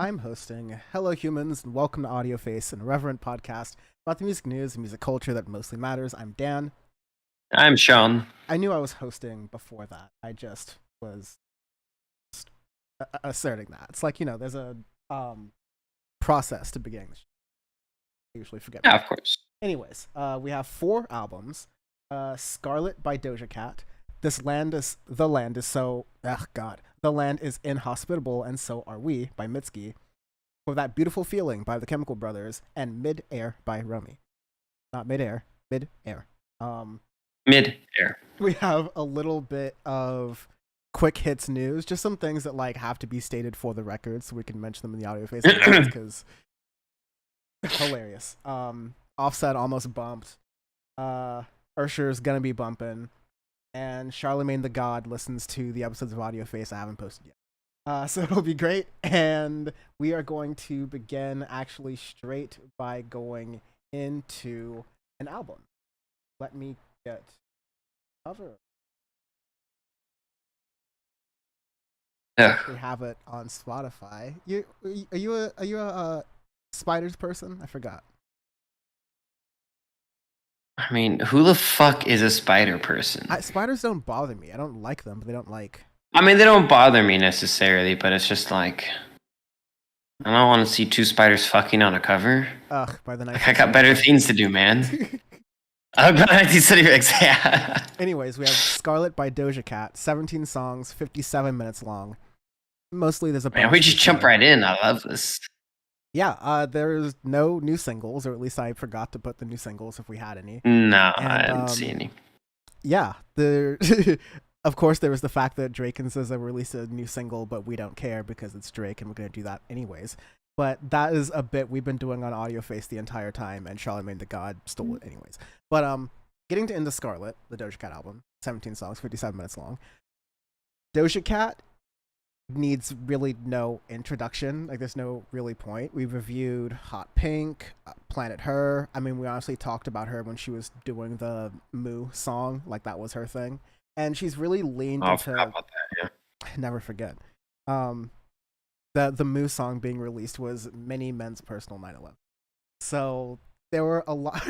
I'm hosting. Hello, humans, and welcome to Audioface, an irreverent podcast about the music news and music culture that mostly matters. I'm Dan. I'm Sean. I knew I was hosting before that. I just was asserting that. It's like, there's a process to beginning the show. I usually forget. Yeah, of course. Anyways, we have 4 albums. Scarlet by Doja Cat. The land is so. Ugh, God. The land is inhospitable, and so are we by Mitski. For that beautiful feeling by the Chemical Brothers, and Mid-Air by Romy. Not mid-air, mid-air. Mid-air. We have a little bit of quick hits news, just some things that have to be stated for the record, so we can mention them in the audio phase because hilarious. Offset almost bumped. Ursher's gonna be bumping, and Charlemagne the God listens to the episodes of Audioface I haven't posted yet. So it'll be great, and we are going to begin actually straight by going into an album. Let me get cover. Ugh. We have it on Spotify. Are you a spiders person? I forgot. I mean, who the fuck is a spider person? Spiders don't bother me. I don't like them, but they don't like. I mean, they don't bother me necessarily, but it's just like I don't want to see 2 spiders fucking on a cover. Ugh, by the Like, I got better things to do, man. By the 1976, yeah. Anyways, we have Scarlet by Doja Cat. 17 songs, 57 minutes long. Mostly there's a. Man, we just jump right in. I love this. Yeah, there's no new singles, or at least I forgot to put the new singles if we had any. No, I didn't see any. Yeah, of course there was the fact that Drake and SZA released a new single, but we don't care because it's Drake and we're going to do that anyways. But that is a bit we've been doing on Audioface the entire time, and Charlemagne the God stole it anyways. But getting into Scarlet, the Doja Cat album, 17 songs, 57 minutes long. Doja Cat needs really no introduction. Like, there's no really point. We've reviewed Hot Pink, Planet Her. I mean, we honestly talked about her when she was doing the Moo song. Like, that was her thing. And she's really leaned into... I forgot about that, yeah. Never forget. The Moo song being released was many men's personal 9/11. So, there were a lot...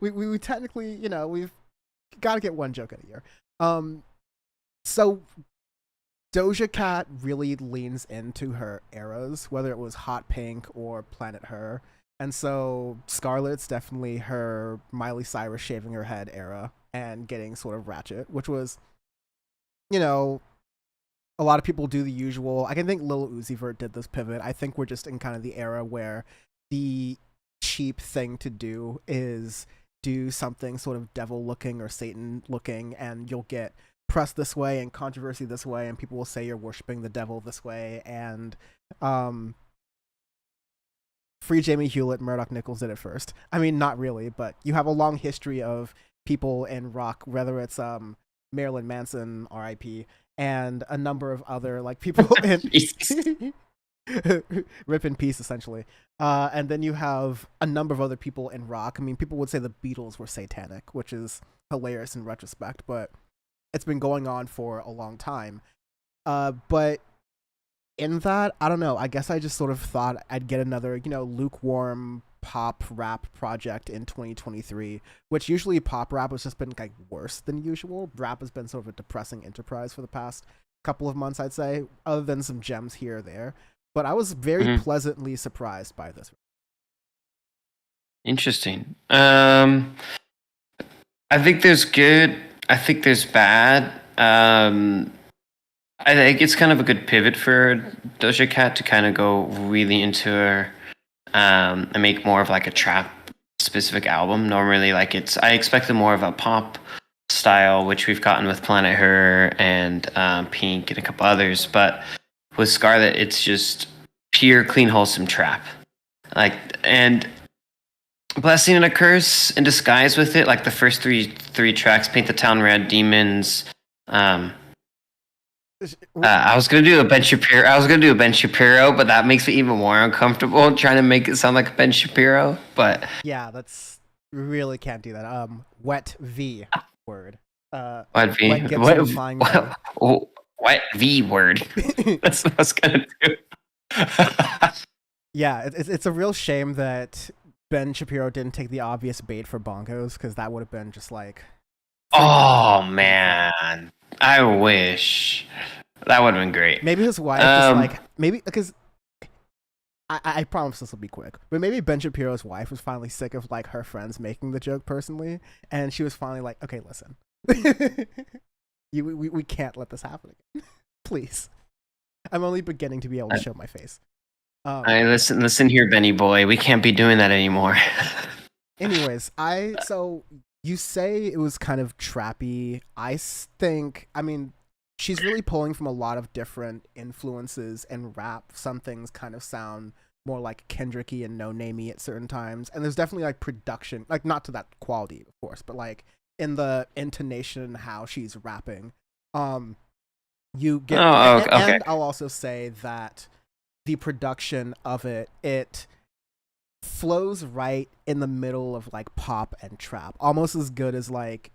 we technically, we've got to get one joke in a year. So... Doja Cat really leans into her eras, whether it was Hot Pink or Planet Her. And so Scarlet's definitely her Miley Cyrus shaving her head era and getting sort of ratchet, which was, a lot of people do the usual. I can think Lil Uzi Vert did this pivot. I think we're just in kind of the era where the cheap thing to do is do something sort of devil looking or Satan looking, and you'll get press this way and controversy this way, and people will say you're worshiping the devil this way, and Free Jamie Hewlett, Murdoch Nichols did it first. I mean, not really, but you have a long history of people in rock, whether it's Marilyn Manson, R.I.P., and a number of other people in rip in peace, essentially. And then you have a number of other people in rock. I mean, people would say the Beatles were satanic, which is hilarious in retrospect, but it's been going on for a long time. But in that, I don't know, I guess I just sort of thought I'd get another, lukewarm pop rap project in 2023, which usually pop rap has just been worse than usual. Rap has been sort of a depressing enterprise for the past couple of months, I'd say, other than some gems here or there. But I was very pleasantly surprised by this. Interesting. I think there's good. I think there's bad. I think it's kind of a good pivot for Doja Cat to kind of go really into her and make more of a trap specific album. Normally, I expected more of a pop style, which we've gotten with Planet Her and Pink and a couple others. But with Scarlet, it's just pure, clean, wholesome trap. And Blessing and a Curse in disguise with it, the first three tracks, Paint the Town Red, Demons. I was gonna do a Ben Shapiro, but that makes me even more uncomfortable trying to make it sound like a Ben Shapiro. But yeah, that's really can't do that. Wet V word. Wet V. What? What V word? That's what I was gonna do. Yeah, it's a real shame that Ben Shapiro didn't take the obvious bait for bongos, because that would have been just like Oh pretty fun. man, I wish that would have been great. Maybe his wife just Um, like maybe because I promise this will be quick, but maybe Ben Shapiro's wife was finally sick of like her friends making the joke personally, and she was finally like, okay, listen, we can't let this happen again, please. I'm only beginning to be able to show my face. I listen here, Benny boy. We can't be doing that anymore. Anyways, so you say it was kind of trappy. I mean, she's really pulling from a lot of different influences in rap. Some things kind of sound more like Kendricky and No Namey at certain times, and there's definitely like production, like not to that quality, of course, but like in the intonation and how she's rapping. Um, you get, Oh, okay. and I'll also say that the production of it flows right in the middle of like pop and trap, almost as good as like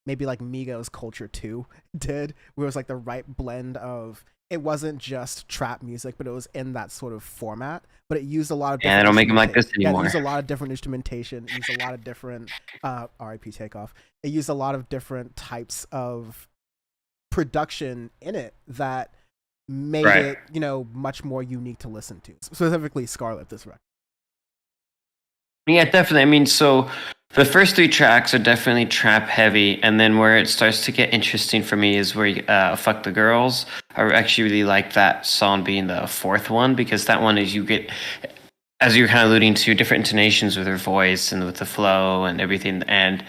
maybe like Migos Culture 2 did, where it was like the right blend of, it wasn't just trap music, but it was in that sort of format, but it used a lot of Yeah, I different don't make them like this yeah, it anymore. used a lot of different instrumentation, it used a lot of different RIP Takeoff, it used a lot of different types of production in it that made Right. it, you know, much more unique to listen to, specifically Scarlet, this record. Yeah, definitely. I mean, so the first three tracks are definitely trap heavy, and then where it starts to get interesting for me is where "Fuck the Girls." I actually really like that song being the fourth one, because that one is, you get, as you're kind of alluding to, different intonations with her voice and with the flow and everything. And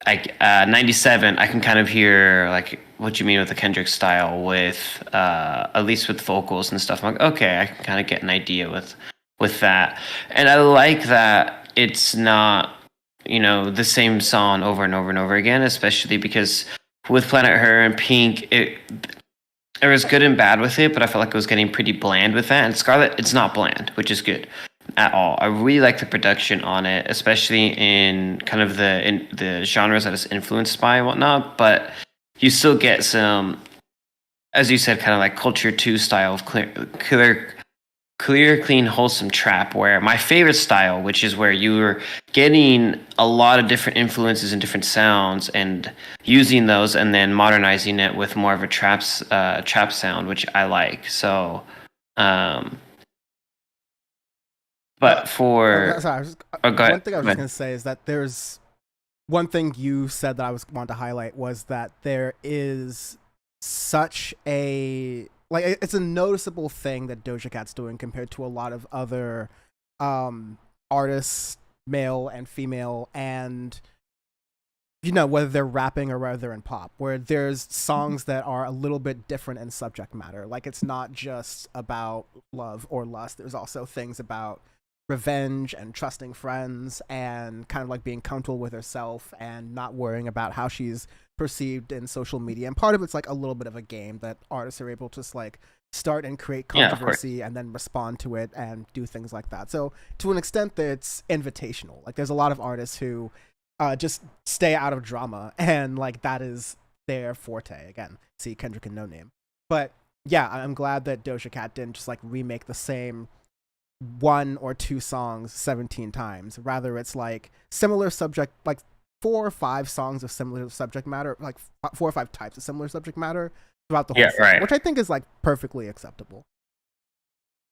like 97, I can kind of hear like what you mean with the Kendrick style, with at least with vocals and stuff. I'm like, okay, I can kind of get an idea with that. And I like that it's not, the same song over and over and over again, especially because with Planet Her and Pink, it was good and bad with it, but I felt like it was getting pretty bland with that. And Scarlet, it's not bland, which is good at all. I really like the production on it, especially in kind of the genres that it's influenced by and whatnot. But you still get some, as you said, kind of like Culture 2 style of clear, clean, wholesome trap. Where my favorite style, which is where you're getting a lot of different influences and different sounds, and using those and then modernizing it with more of a trap sound, which I like. So, um, Uh, but for Sorry, go one ahead. thing I was Go just ahead. gonna say is that there's one thing you said that I was wanted to highlight, was that there is such a, like, it's a noticeable thing that Doja Cat's doing compared to a lot of other um artists, male and female, and you know, whether they're rapping or whether they're in pop, where there's songs that are a little bit different in subject matter. Like, it's not just about love or lust. There's also things about revenge and trusting friends and kind of like being comfortable with herself and not worrying about how she's perceived in social media. And part of it's like a little bit of a game that artists are able to just like start and create Yeah, of course. controversy and then respond to it and do things like that. So to an extent, it's invitational. Like, there's a lot of artists who just stay out of drama, and like that is their forte. Again, see Kendrick and No Name. But yeah, I'm glad that Doja Cat didn't just like remake the same one or two songs 17 times. Rather, it's like similar subject, like 4 or 5 songs of similar subject matter, like 4 or 5 types of similar subject matter throughout the whole Yeah, thing, right. which I think is like perfectly acceptable.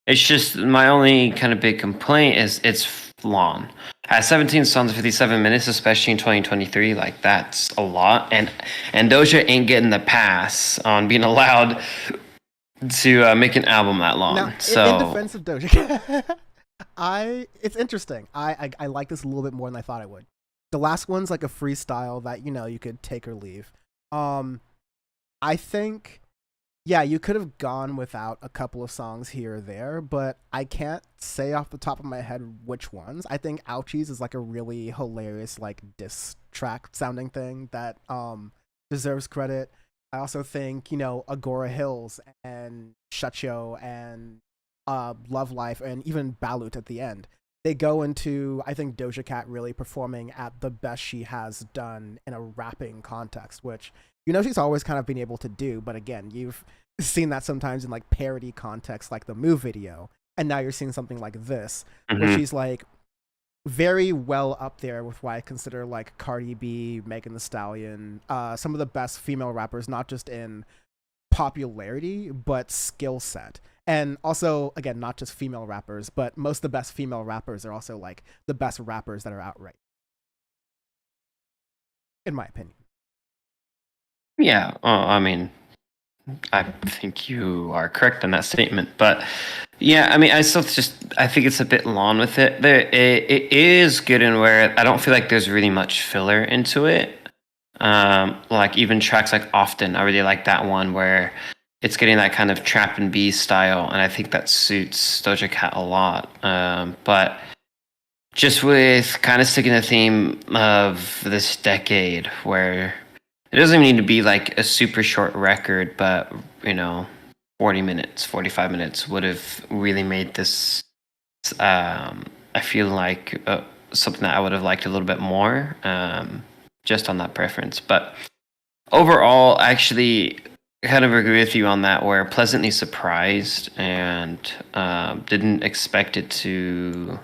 It's just my only kind of big complaint is it's long. At 17 songs, 57 minutes, especially in 2023, like that's a lot. And Doja ain't getting the pass on being allowed to make an album that Now, long. in So defense of Doja Cat, it's interesting. I like this a little bit more than I thought I would. The last one's like a freestyle that, you know, you could take or leave. Um, I think, yeah, you could have gone without a couple of songs here or there, but I can't say off the top of my head which ones. I think Ouchies is like a really hilarious like diss track sounding thing that deserves credit. I also think, you know, Agora Hills and Shutyo and Love Life and even Balut at the end. they go into, I think, Doja Cat really performing at the best she has done in a rapping context, which she's always kind of been able to do. But again, you've seen that sometimes in like parody context, like the Move video, and now you're seeing something like this, where Mm-hmm. she's like very well up there with what I consider like Cardi B, Megan Thee Stallion, some of the best female rappers, not just in popularity but skill set. And also, again, not just female rappers, but most of the best female rappers are also like the best rappers that are out right, in my opinion. Yeah, I mean, I think you are correct in that statement, but yeah, I mean, I think it's a bit long with it. It is good in where I don't feel like there's really much filler into it. Like even tracks like Often, I really like that one where it's getting that kind of trap and B style, and I think that suits Doja Cat a lot. But just with kind of sticking the theme of this decade, where it doesn't even need to be like a super short record, but 40 minutes, 45 minutes would have really made this. I feel like something that I would have liked a little bit more, just on that preference. But overall, actually, I kind of agree with you on that. Where pleasantly surprised and didn't expect it to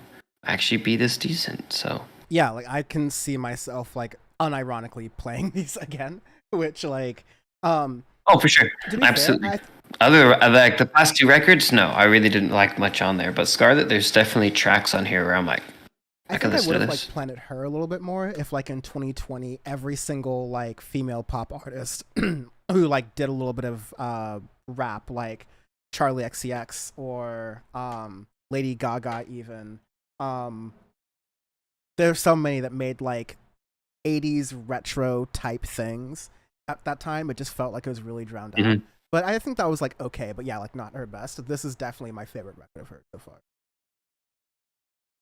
actually be this decent. So Yeah, like I can see myself like unironically playing these again, which like oh, for sure, to be fair, absolutely. Other like the past two records, no, I really didn't like much on there. But Scarlet, there's definitely tracks on here where I'm like, I I can think I listen would to have this. like Planet Her a little bit more if like in 2020 every single like female pop artist who like did a little bit of rap, like Charlie XCX or Lady Gaga even. Um there's so many that made like 80s retro type things at that time. It just felt like it was really drowned out. Hmm. But I think that was like okay, but yeah, like not her best. This is definitely my favorite record of hers so far.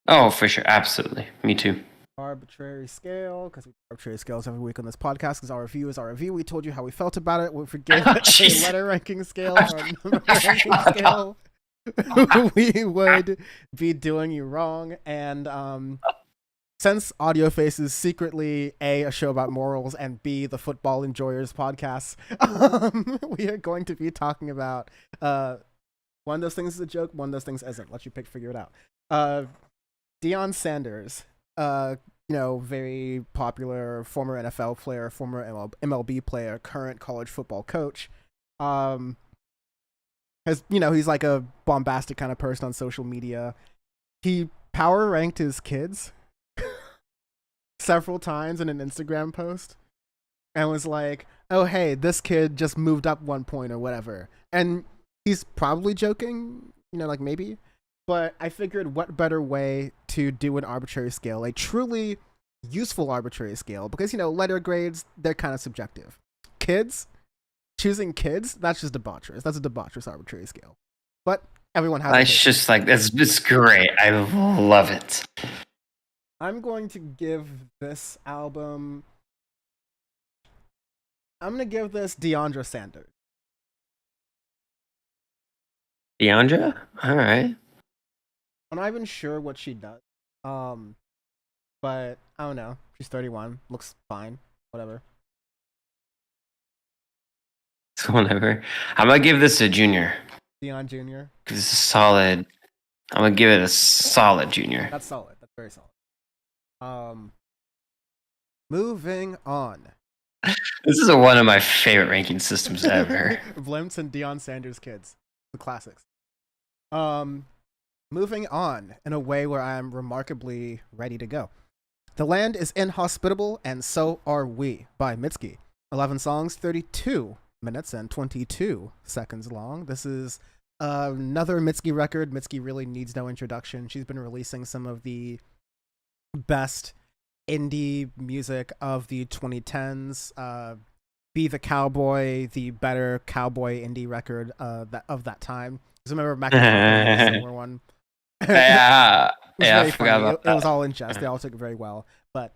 Oh, for sure, absolutely, me too. Arbitrary scale, because we do arbitrary scales every week on this podcast, because our review is our review. We told you how we felt about it. If we gave Oh, it a jeez. letter ranking scale or a number ranking scale, we would be doing you wrong. And since Audioface is secretly a show about morals and B, the football enjoyers podcast, we are going to be talking about one of those things is a joke, one of those things isn't. Let you figure it out. Deion Sanders, very popular former NFL player, former MLB player, current college football coach. Um, he's like a bombastic kind of person on social media. He power ranked his kids several times in an Instagram post and was like, "Oh, hey, this kid just moved up 1 point or whatever." And he's probably joking, like maybe. But I figured what better way to do an arbitrary scale, a truly useful arbitrary scale, because, letter grades, they're kind of subjective. Kids, choosing kids, that's just debaucherous. That's a debaucherous arbitrary scale. But everyone has a It's taste. just like it's great. I love it. I'm going to give this album, I'm going to give this Deandra Sanders. Deandra, all right. I'm not even sure what she does. Um, but I don't know. She's 31. Looks fine. Whatever. So whatever. I'm gonna give this a junior. Dion Jr. This is solid. I'm gonna give it a solid junior. That's solid. That's very solid. Um, moving on. This is one of my favorite ranking systems ever. Blimps and Deion Sanders kids. The classics. Um, moving on in a way where I'm remarkably ready to go. The Land is Inhospitable, and So Are We by Mitski. 11 songs, 32 minutes, and 22 seconds long. This is another Mitski record. Mitski really needs no introduction. She's been releasing some of the best indie music of the 2010s. Be the Cowboy, the better cowboy indie record of that time. Because remember, Mac and a similar one. Yeah, It was yeah, I very forgot funny. about It was that. all in jest. They all took it very well. But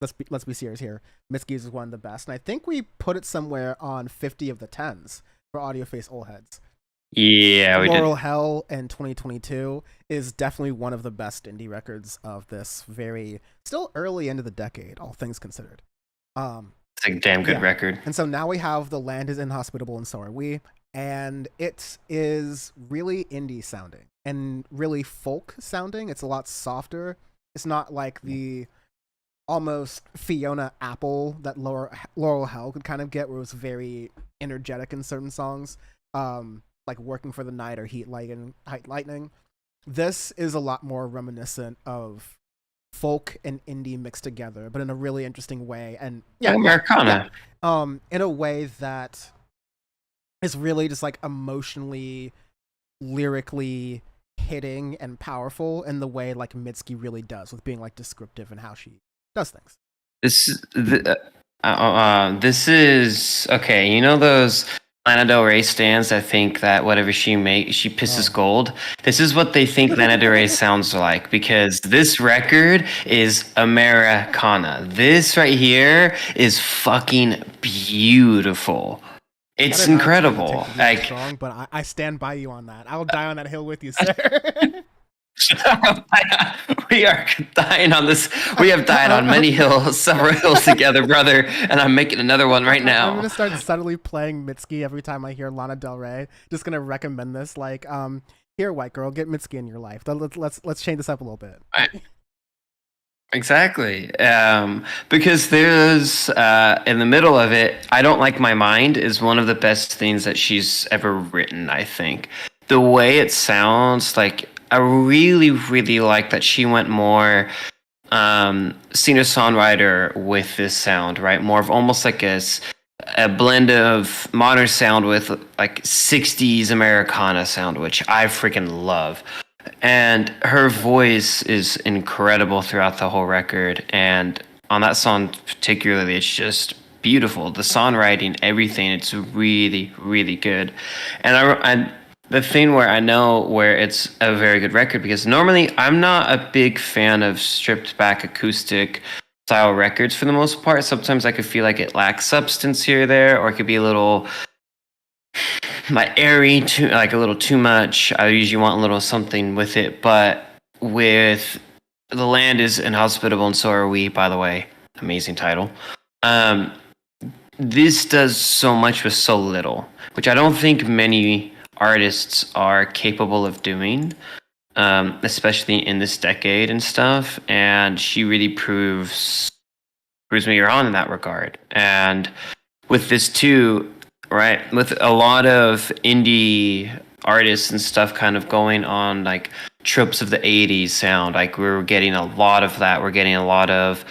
let's be serious here. Mitski's is one of the best, and I think we put it somewhere on 50 of the tens for Audioface Old Heads. Yeah, we did. Laurel Hell in 2022 is definitely one of the best indie records of this very still early end of the decade, all things considered. Um, It's a damn good yeah, record. and so now we have The Land is Inhospitable and So Are We, and it is really indie sounding and really folk sounding. It's a lot softer. It's not like the almost Fiona Apple that Laurel Hell could kind of get, where it was very energetic in certain songs, like Working for the Night or Heat Lightning. This is a lot more reminiscent of folk and indie mixed together, but in a really interesting way. And Like yeah, Americana. in a way that is really just like emotionally, lyrically hitting and powerful in the way like Mitski really does with being like descriptive and how she does things. This is okay. You know those Lana Del Rey stands that think that whatever she makes, she pisses Oh. gold. This is what they think Lana Del Rey sounds like, because this record is Americana. This right here is fucking beautiful. I It's did not intend to take incredible. it that Like strong, but I stand by you on that. I will die on that hill with you, sir. we are dying on this. We have died on many hills, several hills together, brother. And I'm making another one right I'm now. gonna start subtly playing Mitski every time I hear Lana Del Rey. Just gonna recommend this, like, here, white girl, get Mitski in your life. Let's change this up a little bit. Exactly. Because there's in the middle of it, I Don't Like My Mind is one of the best things that she's ever written, I think. The way it sounds, like I really, really like that she went more singer-songwriter with this sound, right? More of almost like a blend of modern sound with like 60s Americana sound, which I freaking love. And her voice is incredible throughout the whole record. And on that song particularly, it's just beautiful. The songwriting, everything, it's really, really good. And the thing where I know where it's a very good record, because normally I'm not a big fan of stripped back acoustic style records for the most part. Sometimes I could feel like it lacks substance here or there, or it could be a little my airy, too, like a little too much. I usually want a little something with it, but with The Land is Inhospitable and So Are We, by the way, amazing title. Um, this does so much with so little, which I don't think many artists are capable of doing, especially in this decade and stuff. And she really proves me wrong in that regard. And with this too, right, with a lot of indie artists and stuff kind of going on like tropes of the 80s sound, like we're getting a lot of that. We're getting a lot of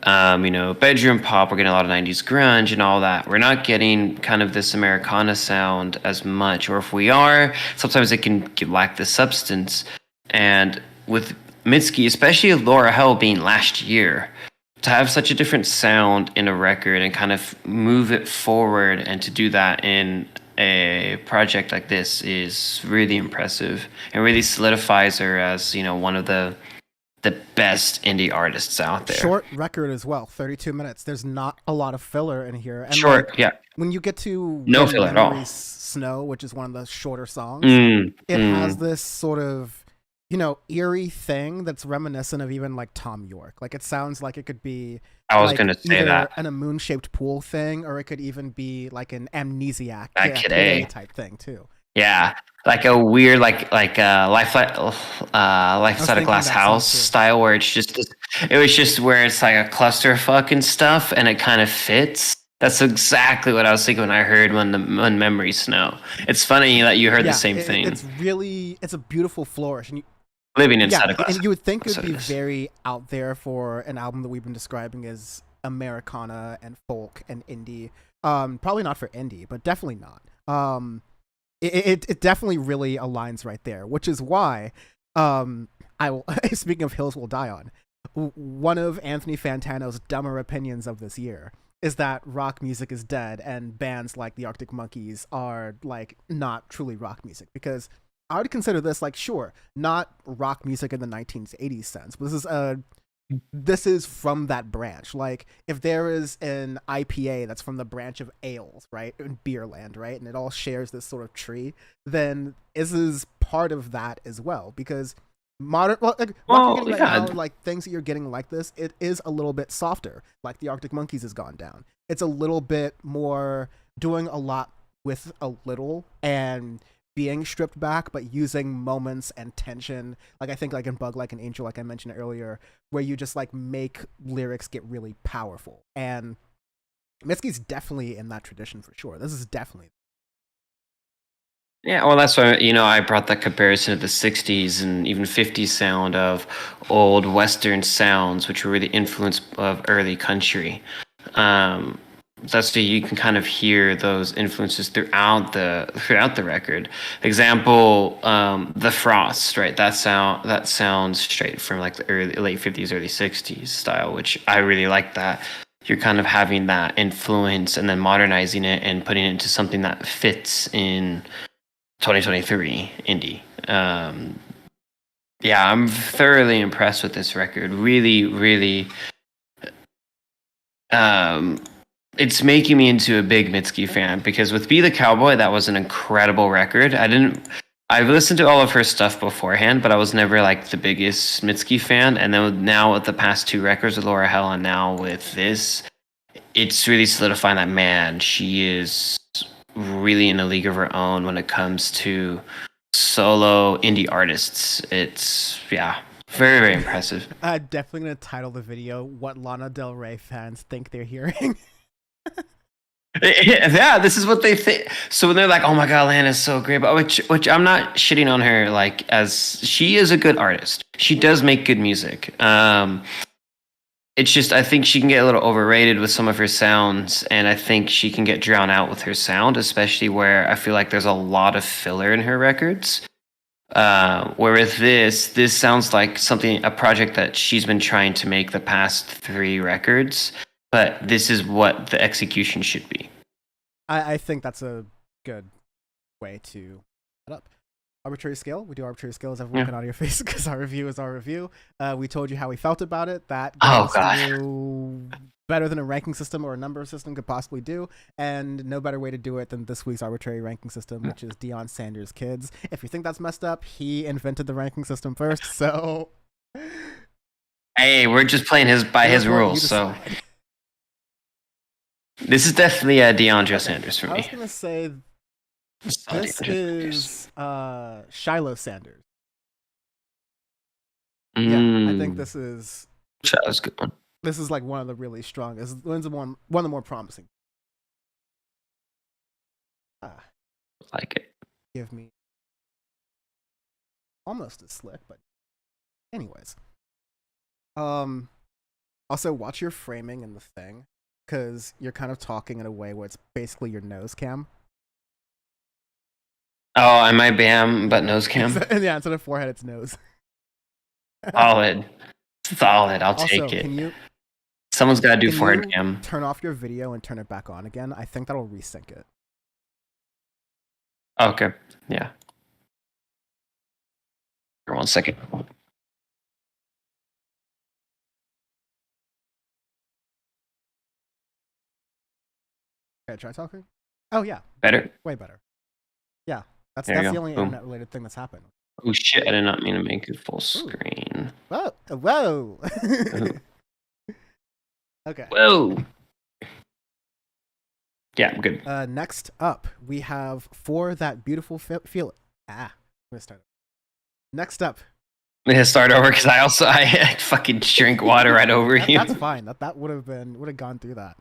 bedroom pop. We're getting a lot of 90s grunge and all that. We're not getting kind of this Americana sound as much, or if we are, sometimes it can lack the substance. And with Mitski, especially Laura Hell being last year, to have such a different sound in a record and kind of move it forward, and to do that in a project like this is really impressive, and really solidifies her as one of the best indie artists out there. Short record as well, 32 minutes. There's not a lot of filler in here. And Short, like, yeah. when you get to No When filler at all. Memories Snow, which is one of the shorter songs, it Mm. has this sort of eerie thing that's reminiscent of even like Tom York. Like, it sounds like it could be I was like gonna say either that. a moon-shaped pool thing, or it could even be like an amnesiac Kid A A. type thing too. Yeah, like a weird, like life I life was side of thinking glass that same house too. style, where it was just where it's like a clusterfuck and stuff, and it kind of fits. That's exactly what I was thinking when I heard when Memories Snow. It's funny that you heard the same thing. It's a beautiful flourish, and Living inside a glass. and you would think it That's would be what it is. very out there for an album that we've been describing as Americana and folk and indie. Probably not for indie, but definitely not. It definitely really aligns right there, which is why I will. Speaking of hills we'll die on, one of Anthony Fantano's dumber opinions of this year is that rock music is dead and bands like the Arctic Monkeys are like not truly rock music, because I would consider this, like, sure, not rock music in the 1980s sense, but this is a this is from that branch. Like if there is an IPA that's from the branch of ales, right, in Beerland, right, and it all shares this sort of tree, then this is part of that as well. Because modern, well, like rock you're Well, getting right now, yeah, like things that you're getting like this, it is a little bit softer. Like the Arctic Monkeys has gone down. It's a little bit more doing a lot with a little and being stripped back, but using moments and tension. Like I think like in Bug Like an Angel, like I mentioned earlier, where you just like make lyrics get really powerful. And Mitski's definitely in that tradition for sure. This is definitely. yeah. Well, that's why I brought that comparison to the '60s and even '50s sound of old Western sounds, which were really influenced of early country. Um, that's why you can kind of hear those influences throughout the record. Example, the Frost, right? That sounds straight from like the late '50s, early '60s style, which I really like. That you're kind of having that influence and then modernizing it and putting it into something that fits in 2023 indie. Yeah, I'm thoroughly impressed with this record. Really, really. Um, it's making me into a big Mitski fan because with Be the Cowboy, that was an incredible record. I've listened to all of her stuff beforehand, but I was never like the biggest Mitski fan. And then now with the past two records with Laura Hell and now with this, it's really solidifying that, man, she is really in a league of her own when it comes to solo indie artists. It's, yeah, very, very impressive. Definitely gonna title the video "What Lana Del Rey fans think they're hearing." Yeah, this is what they think. So when they're like, "Oh my God, Lana's so great," but which I'm not shitting on her. Like, as she is a good artist, she does make good music. It's just I think she can get a little overrated with some of her sounds, and I think she can get drowned out with her sound, especially where I feel like there's a lot of filler in her records. Where with this sounds like a project that she's been trying to make the past three records, but this is what the execution should be. I think that's a good way to set up. Arbitrary scale. We do arbitrary scales every week Yeah. on Audioface because our review is our review. We told you how we felt about it. That Oh goes God. through better than a ranking system or a number system could possibly do, and no better way to do it than this week's arbitrary ranking system, which is Deion Sanders' Kids. If you think that's messed up, he invented the ranking system first, so Hey, we're just playing his therefore, rules, you so decide. this is definitely a DeAndre Sanders for I was me. gonna say Solid this DeAndre Sanders. is Shiloh Sanders. Yeah, I think Mm, that was a good one. this is like one of the really strong. This is one of the more promising. Ah, Like it. give me almost as slick, but anyways. Also watch your framing in the thing, because you're kind of talking in a way where it's basically your nose cam. Oh, I might bam, but nose cam. Yeah, instead of forehead, it's nose. Solid. Solid. I'll Also, take it. can you Someone's got to do can forehead you cam. turn off your video and turn it back on again? I think that'll resync it. Okay. Yeah. For 1 second. Okay, try talking. Oh yeah, Better. way better. Yeah, that's There you the go. only Boom. internet related thing that's happened. Oh shit! I did not mean to make it full Ooh. screen. Whoa, whoa. Ooh. Okay. Whoa. Yeah, I'm good. Next up, we have For That Beautiful Feel. Let's start. Next up, I'm gonna start over because I fucking drink water right over you. that's fine. That would have gone through that.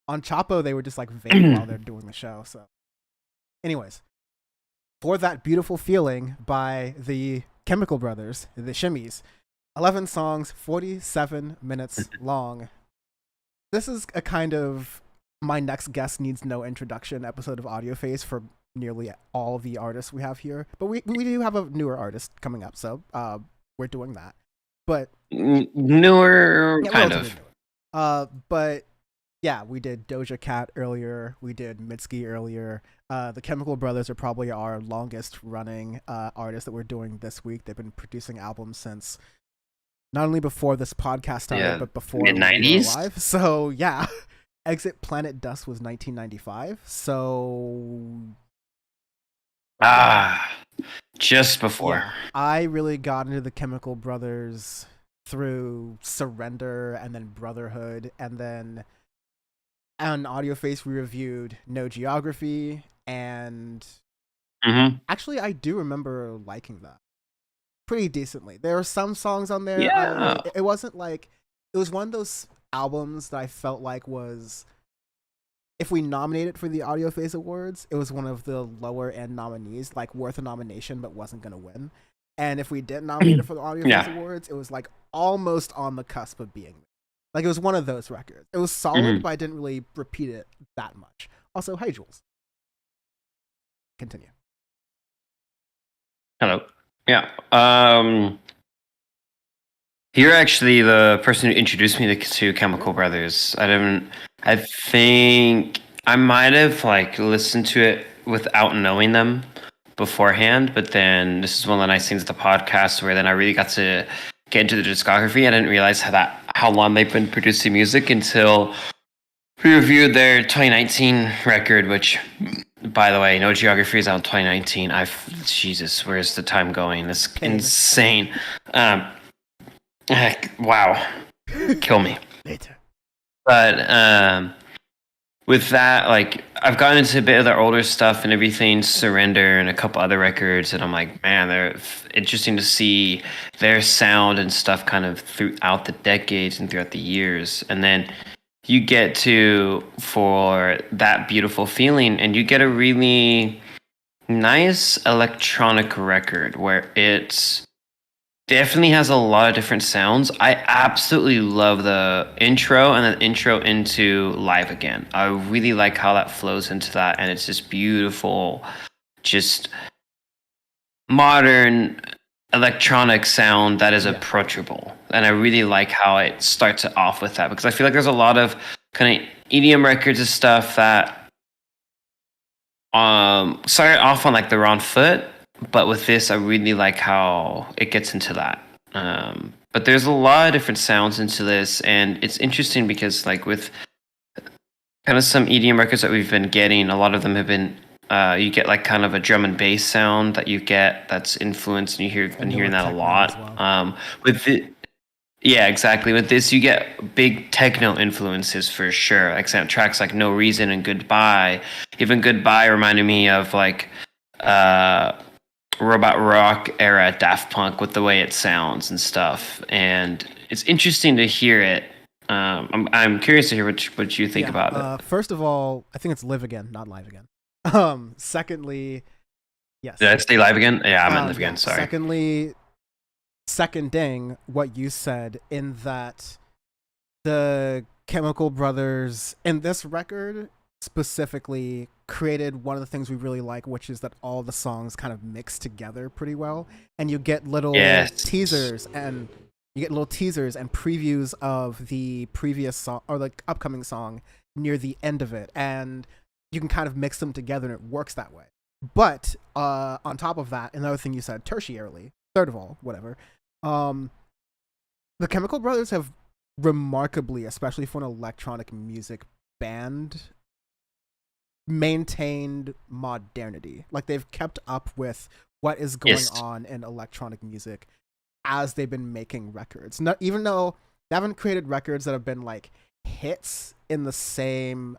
On Chapo, they were just like vague while they're doing the show. So, anyways, For That Beautiful Feeling by the Chemical Brothers, the Shimmies. 11 songs, 47 minutes long. This is a kind of my next guest needs no introduction episode of Audioface for nearly all the artists we have here. But we do have a newer artist coming up, so we're doing that. But Newer, yeah, kind relatively of. newer. But yeah, we did Doja Cat earlier. We did Mitski earlier. The Chemical Brothers are probably our longest running artists that we're doing this week. They've been producing albums since not only before this podcast started, but before we mid were 90s. alive. So yeah, Exit Planet Dust was 1995. So Just before. yeah, I really got into the Chemical Brothers through Surrender and then Brotherhood, and then on Audioface we reviewed No Geography, and actually I do remember liking that pretty decently. There were some songs on there. Yeah. It wasn't like, it was one of those albums that I felt like was, if we nominated for the Audioface Awards, it was one of the lower end nominees, like worth a nomination but wasn't gonna win. And if we didn't nominate it for the Audioface Awards, it was like almost on the cusp of being. Like, it was one of those records. It was solid, but I didn't really repeat it that much. Also, hey Jules. Continue. Hello. Yeah. You're actually the person who introduced me to Chemical Brothers. I think I might have like listened to it without knowing them beforehand, but then this is one of the nice things of the podcast where then I really got to get into the discography. I didn't realize how long they've been producing music until we reviewed their 2019 record, which, by the way, No Geography is out in 2019. Jesus, where's the time going? It's insane. Wow. Kill me. Later. But with that, like, I've gotten into a bit of their older stuff and everything, Surrender and a couple other records, and I'm like, man, they're interesting to see their sound and stuff kind of throughout the decades and throughout the years. And then you get to For That Beautiful Feeling, and you get a really nice electronic record where it's definitely has a lot of different sounds. I absolutely love the intro and the intro into Live Again. I really like how that flows into that, and it's just beautiful, just modern electronic sound that is approachable. And I really like how it starts it off with that, because I feel like there's a lot of kind of EDM records and stuff that started off on like the wrong foot. But with this, I really like how it gets into that. But there's a lot of different sounds into this, and it's interesting because, like, with kind of some EDM records that we've been getting, a lot of them have been, you get like kind of a drum and bass sound that you get that's influenced, and you've been hearing that a lot. Well. Yeah, exactly. With this, you get big techno influences for sure. Like tracks like No Reason and Goodbye. Even Goodbye reminded me of like robot rock era Daft Punk with the way it sounds and stuff, and it's interesting to hear it. I'm curious to hear what you think about it. First of all, I think it's Live Again, not Live Again. Secondly, yes. Did I say Live Again? Yeah, I meant Live Again. Sorry. Secondly, seconding what you said, in that the Chemical Brothers in this record specifically created one of the things we really like, which is that all the songs kind of mix together pretty well, and you get little teasers and previews of the previous song or the upcoming song near the end of it, and you can kind of mix them together and it works that way. But on top of that, another thing you said, tertiarily, third of all, whatever, the Chemical Brothers have remarkably, especially for an electronic music band, maintained modernity. Like, they've kept up with what is going on in electronic music as they've been making records. Not even though they haven't created records that have been like hits in the same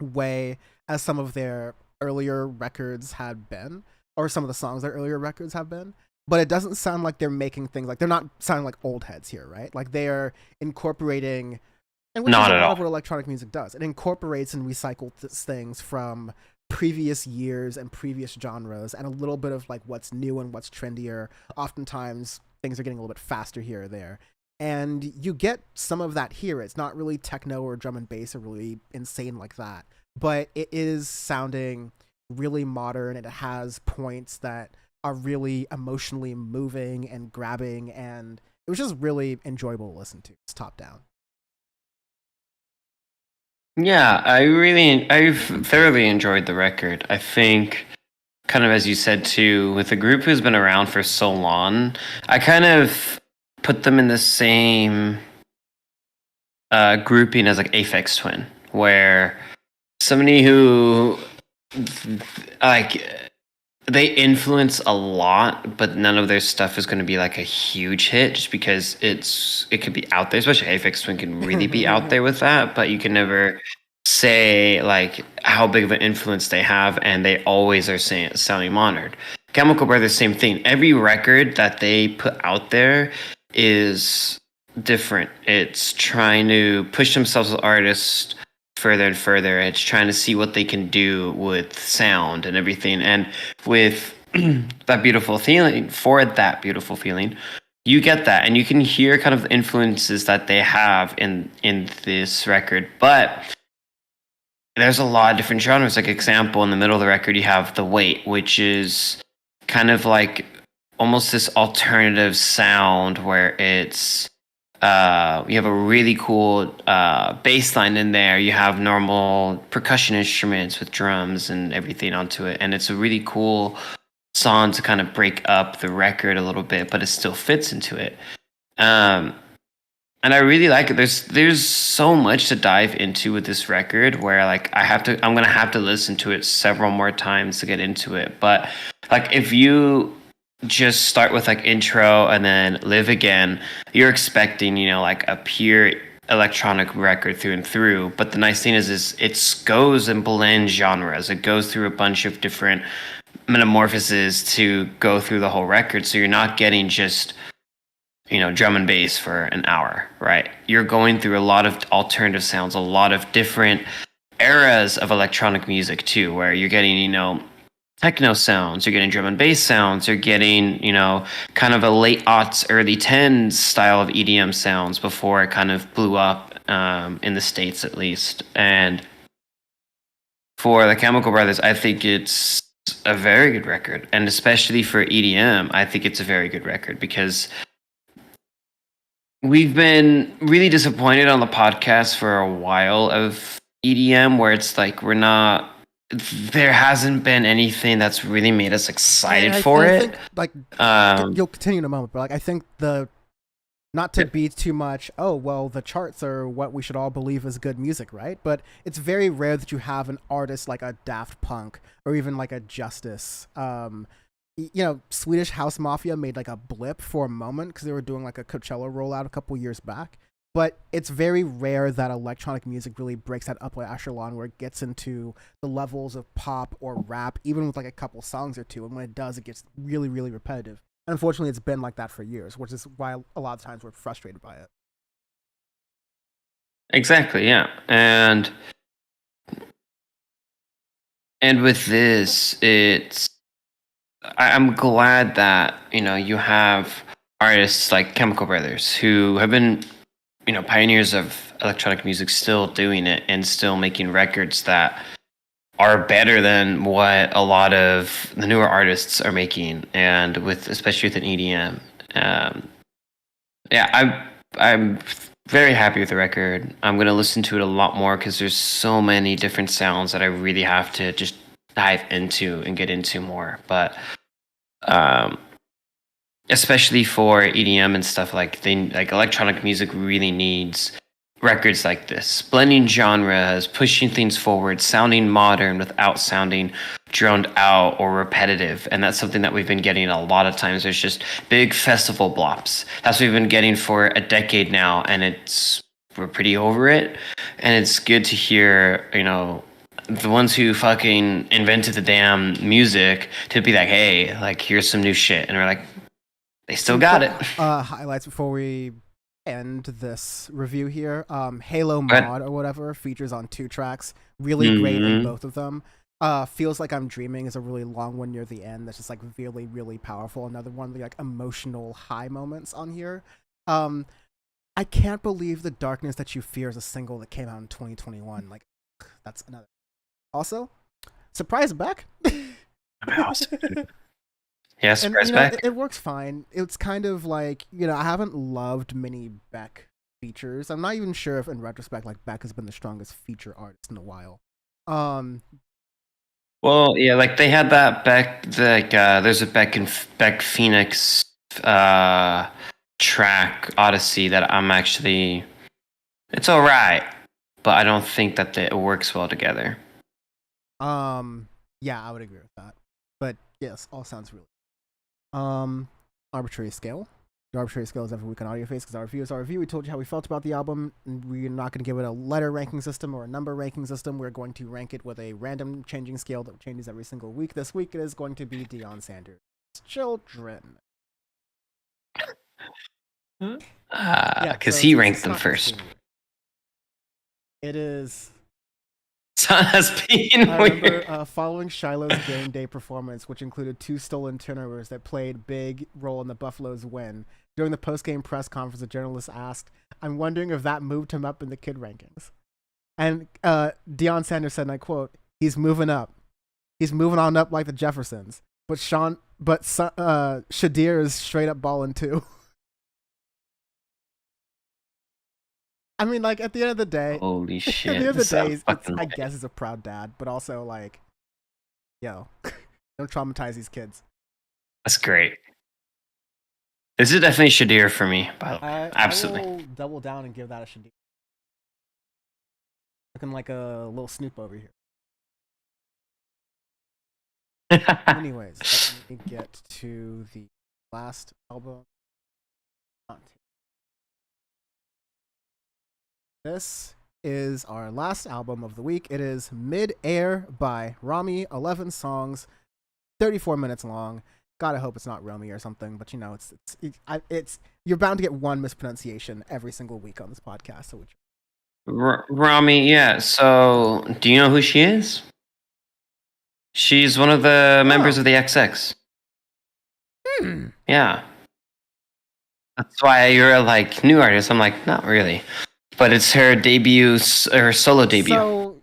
way as some of their earlier records had been, or some of the songs their earlier records have been. But it doesn't sound like they're making things like, they're not sounding like old heads here, right? Like, they are incorporating, and which is a lot of what electronic music does. It incorporates and recycles things from previous years and previous genres, and a little bit of like what's new and what's trendier. Oftentimes things are getting a little bit faster here or there, and you get some of that here. It's not really techno or drum and bass or really insane like that, but it is sounding really modern, and it has points that are really emotionally moving and grabbing, and it was just really enjoyable to listen to. It's top down. Yeah, I've thoroughly enjoyed the record. I think, kind of as you said too, with a group who's been around for so long, I kind of put them in the same grouping as like Aphex Twin, where somebody who like they influence a lot, but none of their stuff is going to be like a huge hit, just because it could be out there. Especially Aphex Twin can really be out there with that, but you can never say like how big of an influence they have, and they always are sounding modern. Chemical Brothers, same thing. Every record that they put out there is different. It's trying to push themselves as artists further and further. It's trying to see what they can do with sound and everything. And with that beautiful feeling, you get that, and you can hear kind of the influences that they have in this record. But there's a lot of different genres. Like example, in the middle of the record, you have The Wait, which is kind of like almost this alternative sound where it's you have a really cool bass line in there. You have normal percussion instruments with drums and everything onto it, and it's a really cool song to kind of break up the record a little bit, but it still fits into it. And I really like it. There's so much to dive into with this record, where like I'm gonna have to listen to it several more times to get into it. But like if you just start with like intro and then Live Again, you're expecting, like a pure electronic record through and through. But the nice thing is it goes and blends genres. It goes through a bunch of different metamorphoses to go through the whole record. So you're not getting just drum and bass for an hour, right? You're going through a lot of alternative sounds, a lot of different eras of electronic music too, where you're getting, techno sounds, you're getting drum and bass sounds, you're getting, kind of a late aughts, early tens style of EDM sounds before it kind of blew up in the States at least. And for the Chemical Brothers, I think it's a very good record. And especially for EDM, I think it's a very good record, because we've been really disappointed on the podcast for a while of EDM, where it's like there hasn't been anything that's really made us excited for I it. think, like, you'll continue in a moment, but like I think not to be too much, oh, well, the charts are what we should all believe is good music, right? But it's very rare that you have an artist like a Daft Punk or even like a Justice. Swedish House Mafia made like a blip for a moment because they were doing like a Coachella rollout a couple years back. But it's very rare that electronic music really breaks that upper echelon where it gets into the levels of pop or rap, even with like a couple songs or two. And when it does, it gets really, really repetitive. And unfortunately, it's been like that for years, which is why a lot of times we're frustrated by it. Exactly, yeah. And with this, I'm glad that you have artists like Chemical Brothers who have been pioneers of electronic music, still doing it and still making records that are better than what a lot of the newer artists are making, and especially with an EDM. Yeah, I'm very happy with the record. I'm gonna listen to it a lot more because there's so many different sounds that I really have to just dive into and get into more. But especially for EDM and stuff, like electronic music really needs records like this, blending genres, pushing things forward, sounding modern without sounding droned out or repetitive. And that's something that we've been getting a lot of times. There's just big festival blops. That's what we've been getting for a decade now, and we're pretty over it. And it's good to hear, the ones who fucking invented the damn music to be like, hey, like, here's some new shit. And we're like, they still got it. Highlights before we end this review here. Halo Mod or whatever features on 2 tracks. Really great in both of them. Feels Like I'm Dreaming is a really long one near the end that's just like really, really powerful. Another one of the like emotional high moments on here. I can't believe The Darkness That You Fear is a single that came out in 2021. Like, that's another. Also, surprise back. Yeah, surprise back. It works fine. It's kind of like, I haven't loved many Beck features. I'm not even sure if in retrospect like Beck has been the strongest feature artist in a while. Well, yeah, like they had that Beck, there's a Beck Phoenix track Odyssey that I'm actually it's all right, but I don't think that it works well together. Yeah, I would agree with that. But yes, all sounds really. Um, Arbitrary Scale. The Arbitrary Scale is every week on Audioface because our review is our review. We told you how we felt about the album. We're not going to give it a letter ranking system or a number ranking system. We're going to rank it with a random changing scale that changes every single week. This week it is going to be Deion Sanders' Children. Yeah, Because so he it's ranked them not first. extremely weird. It is. So that's being I weird. remember following Shiloh's game day performance, which included 2 stolen turnovers that played big role in the Buffaloes' win. During the post-game press conference, a journalist asked, "I'm wondering if that moved him up in the kid rankings." And Deion Sanders said, and I quote, "He's moving up. He's moving on up like the Jeffersons. But Shadir is straight up balling too." I mean, like at the end of the day, Holy at the shit! end of the day, Fucking I guess he's a proud dad, but also like, yo, don't traumatize these kids. that's great. This is definitely Shadir for me, by the way. I Absolutely. will double down and give that a Shadir. Looking like a little Snoop over here. Anyways, let me get to the last album. This is our last album of the week. It is Mid-Air by Romy, 11 songs, 34 minutes long. God, I hope it's not Romy or something, but you know, it's you're bound to get one mispronunciation every single week on this podcast. So, Rami, yeah. So, do you know who she is? She's one of the members of the XX. Yeah. That's why you're like new artist. I'm like, not really. But it's her debut, her solo debut. So,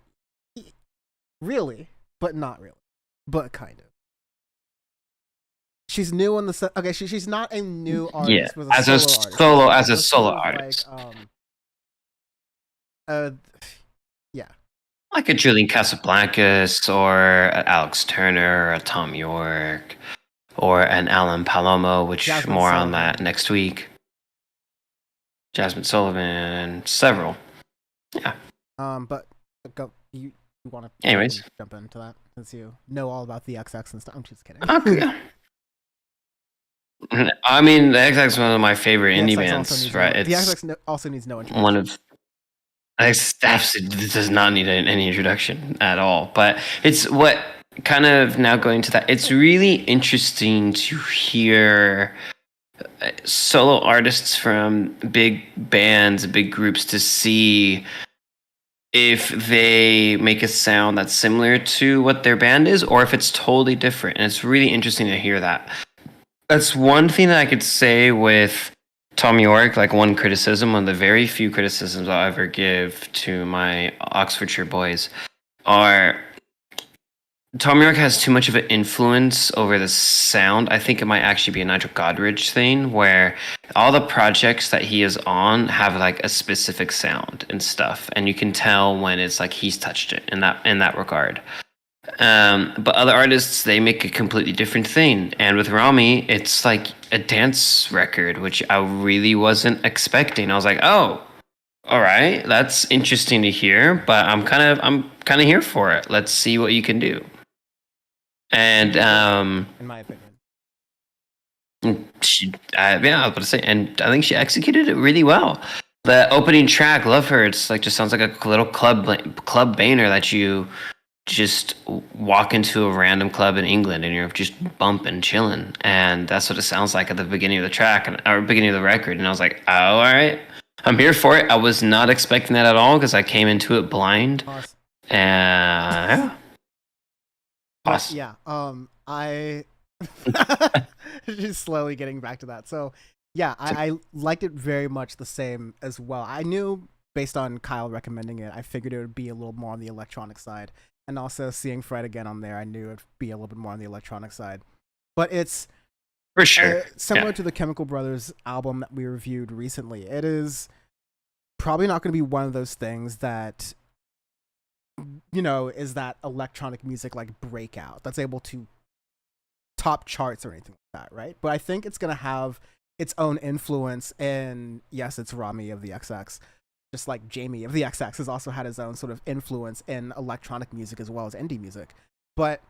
really, but not really, but kind of. She's new on the set. Okay, she's not a new artist. Yeah, With a as a solo artist. Like, yeah, like a Julian Casablancas or an Alex Turner or a Tom York or an Alan Palomo, which Jasmine more Sullivan. on that next week. Jasmine Sullivan, several. Yeah. But go. You want to? Anyways, jump into that since you know all about the XX and stuff. I'm just kidding. Okay. I mean, the XX is one of my favorite indie bands, right? The XX also needs no introduction. One of it absolutely does not need any introduction at all. But it's what kind of now going to that. It's really interesting to hear solo artists from big bands, big groups, to see if they make a sound that's similar to what their band is or if it's totally different. And it's really interesting to hear that. That's one thing that I could say with Tom York, like one criticism, one of the very few criticisms I'll ever give to my Oxfordshire boys are Tom York has too much of an influence over the sound. I think it might actually be a Nigel Godrich thing where all the projects that he is on have like a specific sound and stuff. And you can tell when it's like he's touched it in that regard. But other artists, they make a completely different thing. And with Rami, it's like a dance record, which I really wasn't expecting. I was like, oh, all right, that's interesting to hear, but I'm kind of here for it. Let's see what you can do. And in my opinion, I was about to say, and I think she executed it really well. The opening track, "Love Her," it's like just sounds like a little club banger that you just walk into a random club in England and you're just bumping, chilling, and that's what it sounds like at the beginning of the track or beginning of the record. And I was like, oh, all right, I'm here for it. I was not expecting that at all because I came into it blind. Yeah. Awesome. Yeah. I just slowly getting back to that. So yeah, I liked it very much the same as well. I knew based on Kyle recommending it, I figured it would be a little more on the electronic side. And also seeing Fred again on there, I knew it'd be a little bit more on the electronic side. But it's for sure similar to the Chemical Brothers album that we reviewed recently. It is probably not going to be one of those things that, you know, is that electronic music like breakout that's able to top charts or anything like that, right? But I think it's going to have its own influence. And yes, it's Romy of the XX, just like Jamie of the XX has also had his own sort of influence in electronic music as well as indie music. But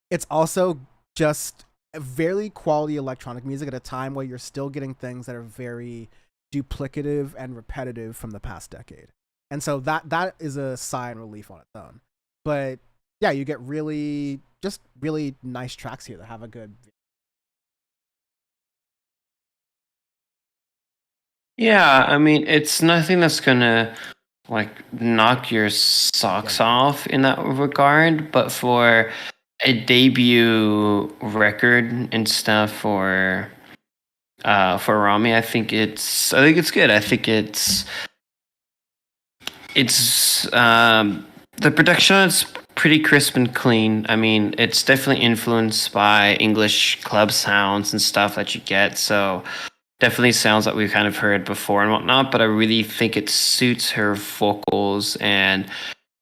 it's also just very quality electronic music at a time where you're still getting things that are very duplicative and repetitive from the past decade. And so that is a sigh and relief on its own. But yeah, you get really nice tracks here that have a good. Yeah, I mean, it's nothing that's gonna like knock your Yeah, socks yeah. off in that regard, but for a debut record and stuff for Rami, I think it's good. I think it's the production is pretty crisp and clean. I mean, it's definitely influenced by English club sounds and stuff that you get. So definitely sounds like we've kind of heard before and whatnot. But I really think it suits her vocals and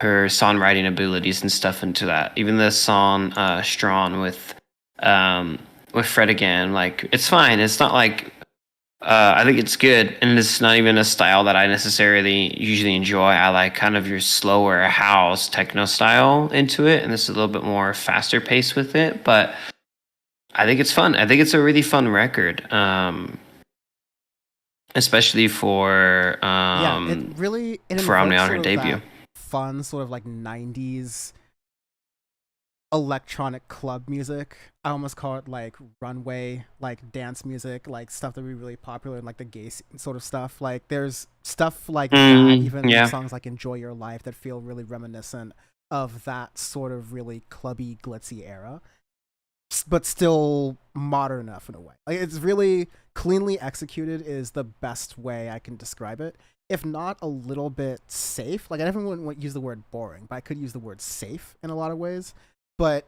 her songwriting abilities and stuff into that. Even the song "Strawn" with Fred again, like it's fine. It's not like I think it's good, and it's not even a style that I necessarily usually enjoy. I like kind of your slower house techno style into it, and this is a little bit more faster pace with it. But I think it's fun. I think it's a really fun record, especially Yeah, it for Omni invokes on her sort of debut. that fun sort of like 90s electronic club music. I almost call it like runway, like dance music, like stuff that would be really popular in like the gay scene sort of stuff. Like there's stuff like that, even in Yeah. songs like Enjoy Your Life, that feel really reminiscent of that sort of really clubby, glitzy era, but still modern enough in a way. Like it's really cleanly executed is the best way I can describe it. If not a little bit safe, like I never wouldn't use the word boring, but I could use the word safe in a lot of ways. But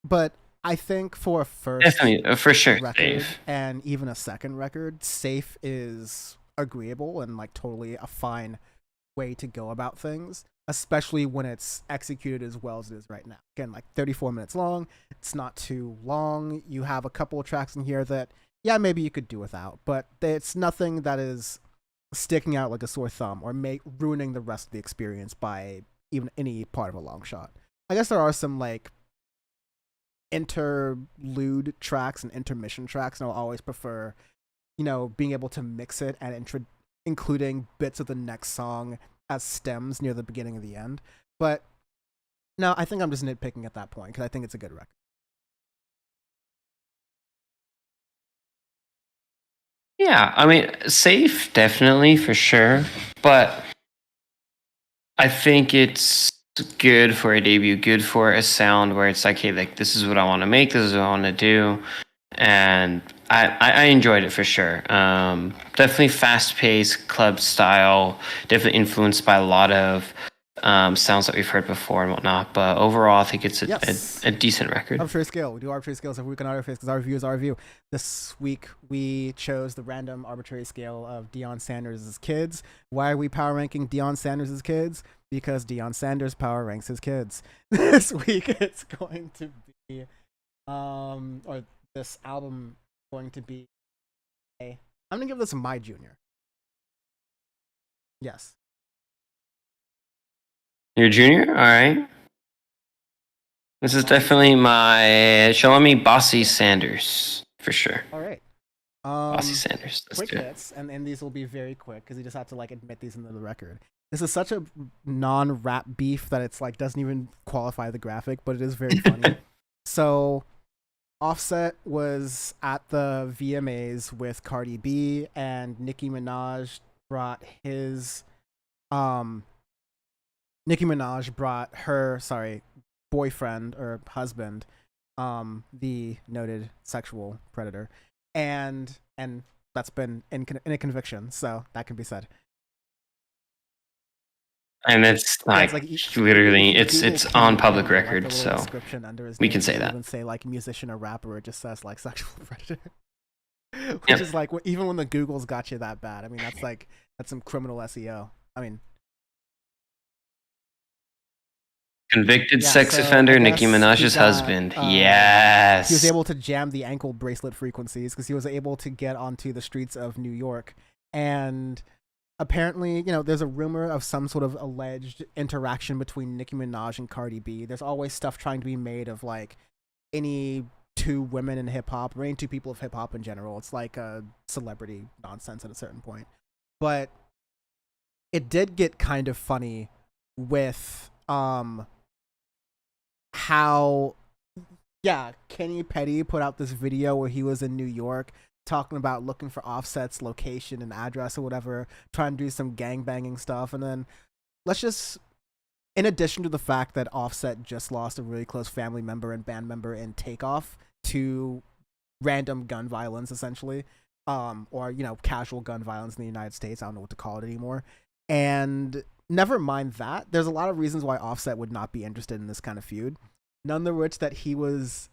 but I think for a first Definitely, for sure, record Dave. and even a second record, safe is agreeable and like totally a fine way to go about things, especially when it's executed as well as it is right now. Again, like 34 minutes long, it's not too long. You have a couple of tracks in here that, yeah, maybe you could do without, but it's nothing that is sticking out like a sore thumb or ruining the rest of the experience by even any part of a long shot. I guess there are some like interlude tracks and intermission tracks, and I'll always prefer, being able to mix it and including bits of the next song as stems near the beginning of the end. But no, I think I'm just nitpicking at that point because I think it's a good record. Yeah, I mean, safe, definitely for sure, but I think it's good for a debut, good for a sound where it's like, hey, like this is what I want to make, this is what I want to do, and I enjoyed it for sure. Definitely fast paced club style, definitely influenced by a lot of sounds that we've heard before and whatnot. But overall, I think it's Yes. a decent record. Arbitrary scale. We do arbitrary scales every week on Audioface because our review is our review. This week we chose the random arbitrary scale of Deion Sanders' kids. Why are we power ranking Deion Sanders' kids? Because Deion Sanders power ranks his kids. This week it's going to be, or this album going to be I'm gonna give this my junior. Yes. You're a junior, all right. This is definitely my Shalami Bossy Sanders for sure. All right. Bossy Sanders. Let's Quick do it. hits, and these will be very quick because you just have to like admit these into the record. This is such a non-rap beef that it's like doesn't even qualify the graphic, but it is very funny. So Offset was at the VMAs with Cardi B, and brought his um Nicki Minaj brought her boyfriend or husband, the noted sexual predator, and that's been in a conviction, so that can be said. And it's Yeah, it's like like if literally, you Google it's on public Kingpin, like the record, little so description under his we name can say doesn't that. even say like musician or rapper; it just says like sexual predator, which Yep. is like even when the Google's got you that bad. I mean, that's some criminal SEO. I mean, Convicted Yeah, sex so I offender, Nicki guess he Minaj's got husband. he was Yes. able to jam the ankle bracelet frequencies because he was able to get onto the streets of New York. And apparently, there's a rumor of some sort of alleged interaction between Nicki Minaj and Cardi B. There's always stuff trying to be made of like any two women in hip hop or any two people of hip hop in general. It's like a celebrity nonsense at a certain point. But it did get kind of funny with how Kenny Petty put out this video where he was in New York talking about looking for Offset's location and address or whatever, trying to do some gangbanging stuff, and then let's just, in addition to the fact that Offset just lost a really close family member and band member in Takeoff to random gun violence, essentially, or casual gun violence in the United States. I don't know what to call it anymore. And never mind that, there's a lot of reasons why Offset would not be interested in this kind of feud. None of which that he was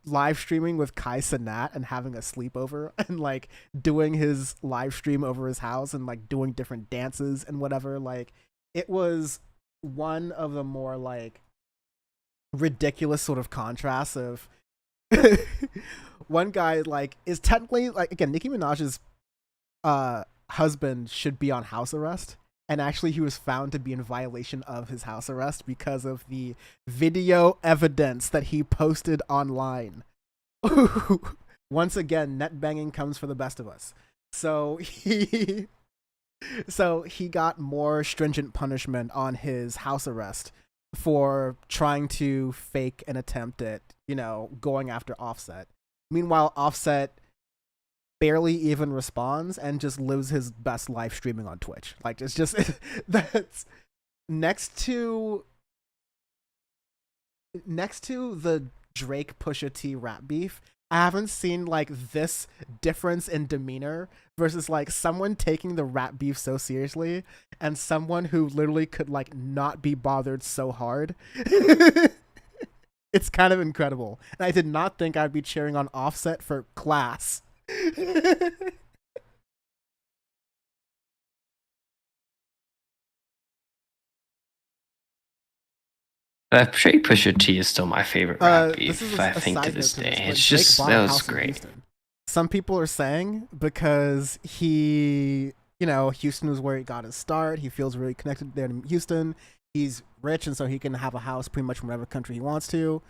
live streaming with Kai Cenat and having a sleepover and like doing his live stream over his house and like doing different dances and whatever. Like it was one of the more like ridiculous sort of contrasts of one guy like is technically like, again, Nicki Minaj's husband should be on house arrest, and actually he was found to be in violation of his house arrest because of the video evidence that he posted online. Once again, net banging comes for the best of us. So he got more stringent punishment on his house arrest for trying to fake an attempt at, going after Offset. Meanwhile, Offset barely even responds and just lives his best life streaming on Twitch. Like it's just that's next to the Drake Pusha T rap beef. I haven't seen like this difference in demeanor versus like someone taking the rap beef so seriously and someone who literally could like not be bothered so hard. It's kind of incredible. And I did not think I'd be cheering on Offset for class. Pretty Pusha T is still my favorite rap This is beef, I a think, to side note this to this, day. but It's Drake just, bought a that was house in great. Houston. Some people are saying because Houston was where he got his start. He feels really connected there to Houston. He's rich, and so he can have a house pretty much from whatever country he wants to.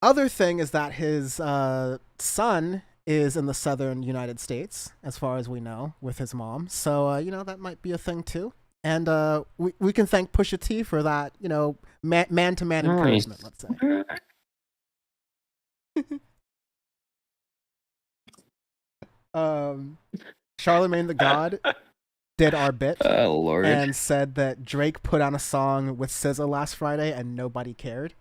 Other thing is that his son is in the southern United States, as far as we know, with his mom. So, that might be a thing too. And we can thank Pusha T for that, man to man Nice. encouragement, let's say. Charlemagne the God did our bit Oh, Lord. and said that Drake put on a song with SZA last Friday and nobody cared.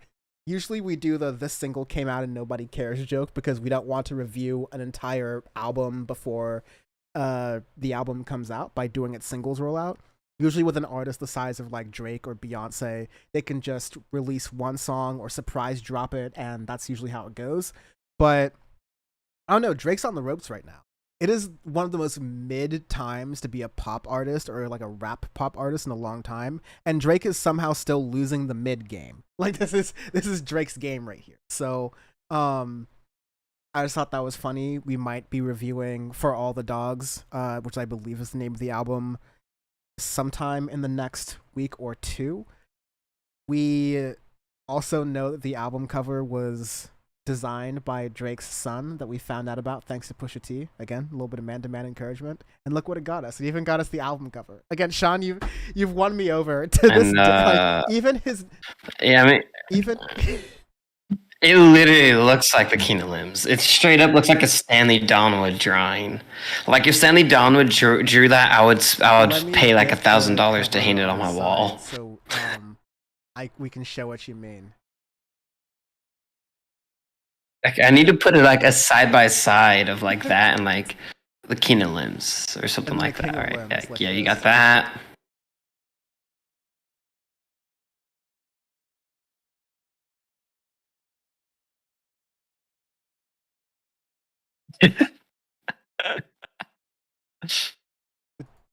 Usually we do the "this single came out and nobody cares" joke because we don't want to review an entire album before the album comes out by doing its singles rollout. Usually with an artist the size of like Drake or Beyonce, they can just release one song or surprise drop it, and that's usually how it goes. But I don't know, Drake's on the ropes right now. It is one of the most mid times to be a pop artist or like a rap pop artist in a long time, and Drake is somehow still losing the mid game. Like this is Drake's game right here. So, I just thought that was funny. We might be reviewing For All the Dogs, which I believe is the name of the album, sometime in the next week or two. We also know that the album cover was designed by Drake's son that we found out about thanks to Pusha T. Again, a little bit of man-to-man encouragement, and look what it got us. It even got us the album cover. Again, Sean, you've won me over to this. And, like, even his, yeah, I mean, even it literally looks like the Kina Limbs. It straight up looks like a Stanley Donwood drawing. Like if Stanley Donwood drew that, I would let me pay like get $1,000 the to hang it cover on my the wall. side so we can show what you mean. Like I need to put it like a side by side of like that and like the Kina Limbs or something And the like that. King All of right, Limbs, like yeah, you this. got that.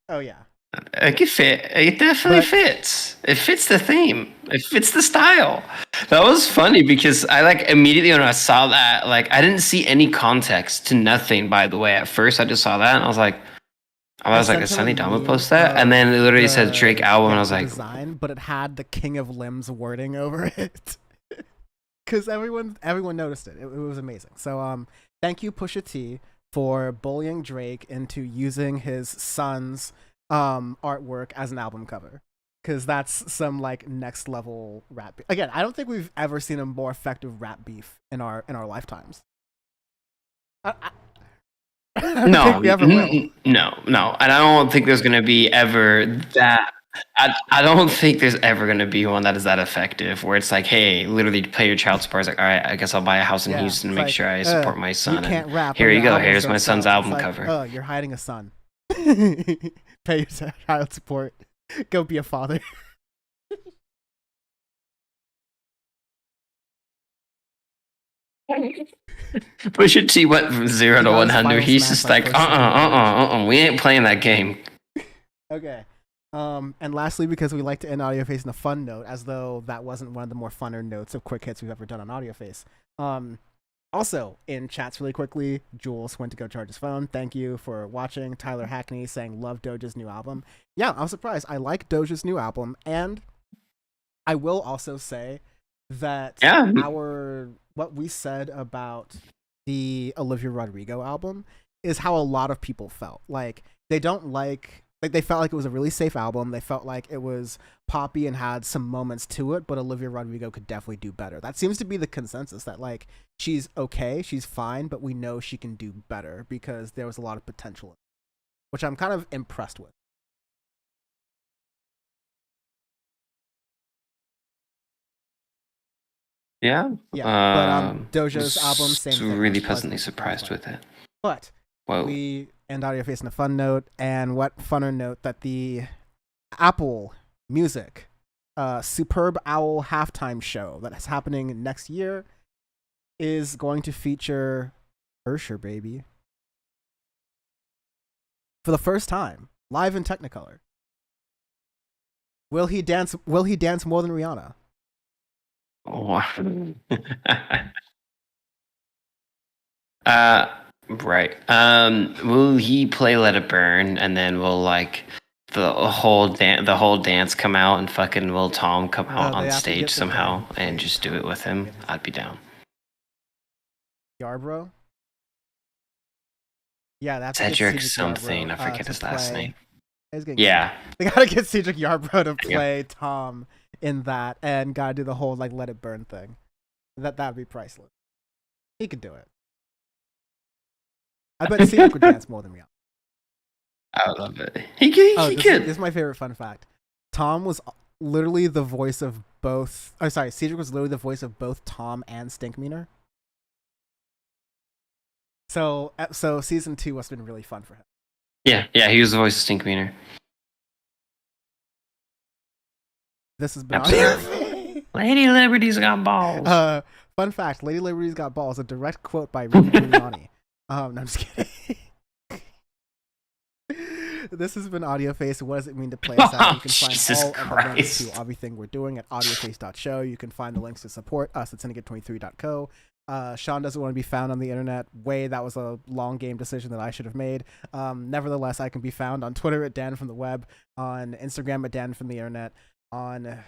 Oh yeah. It could fit. It definitely But fits. It fits the theme. It fits the style. That was funny because I like immediately when I saw that, like I didn't see any context to nothing. By the way, at first I just saw that and I I was like, sent did him a Sunny Dama meme post that? And of then it literally said Drake album, and I was the like, design, but it had the King of Limbs wording over it. Because everyone noticed it. It was amazing. So thank you Pusha T for bullying Drake into using his son's artwork as an album cover. Because that's some like next level rap. Again, I don't think we've ever seen a more effective rap beef in our lifetimes. I don't think no, we ever will. no, and I don't think there's gonna be ever that. I don't think there's ever gonna be one that is that effective. Where it's like, hey, literally pay your child support. It's like, all right, I guess I'll buy a house in Yeah, Houston, it's make like, sure I support my you son, and can't rap or here your you go. albums Here's don't my son's sell. It's album like, cover. you're hiding a son. Pay your child support. Go be a father. Pusha T went from zero He to got his 100. final He's smash just by like, First Circle. we ain't playing that game. Okay. And lastly, because we like to end Audioface in a fun note, as though that wasn't one of the more funner notes of quick hits we've ever done on Audioface. Also, in chats really quickly, Jules went to go charge his phone. Thank you for watching. Tyler Hackney saying, love Doja's new album. Yeah, I was surprised. I like Doja's new album. And I will also say that Yeah, what we said about the Olivia Rodrigo album is how a lot of people felt. Like they don't like they felt like it was a really safe album. They felt like it was poppy and had some moments to it, but Olivia Rodrigo could definitely do better. That seems to be the consensus, that like she's okay, she's fine, but we know she can do better because there was a lot of potential, which I'm kind of impressed with. yeah. Yeah, but Doja's album, same thing. Really pleasantly surprised with it. But Whoa. we end Audioface in a fun note, and what funner note that the Apple Music Superb Owl halftime show that is happening next year is going to feature Ursher, baby. For the first time, live in Technicolor. Will he dance more than Rihanna? Wow. Right. Will he play Let It Burn, and then will like the whole dance come out, and fucking will Tom come out on stage somehow and just do it with him? I'd be down. Yarbrough? Yeah, that's Cedric something. Yarbrough, I forget his last name. Yeah. They gotta get Cedric Yarbrough to play Tom in that, and gotta do the whole like Let It Burn thing. That'd be priceless. He could do it. I bet Cedric would dance more than Rihanna. I love it. He could. This is my favorite fun fact. Tom was literally the voice of both. Oh, sorry, Cedric was literally the voice of both Tom and Stinkmeaner. So season 2 must have been really fun for him. Yeah, he was the voice of Stinkmeaner. This has been Lady Liberty's got balls. Fun fact: Lady Liberty's got balls. A direct quote by Rudy Giuliani. No, I'm just kidding. This has been Audioface. What does it mean to play us out? You can find Jesus all Christ. of the links to everything we're doing at audioface.show. You can find the links to support us at syndicate23.co. Sean doesn't want to be found on the internet. That was a long game decision that I should have made. Nevertheless, I can be found on Twitter at Dan from the Web, on Instagram at Dan from the Internet, on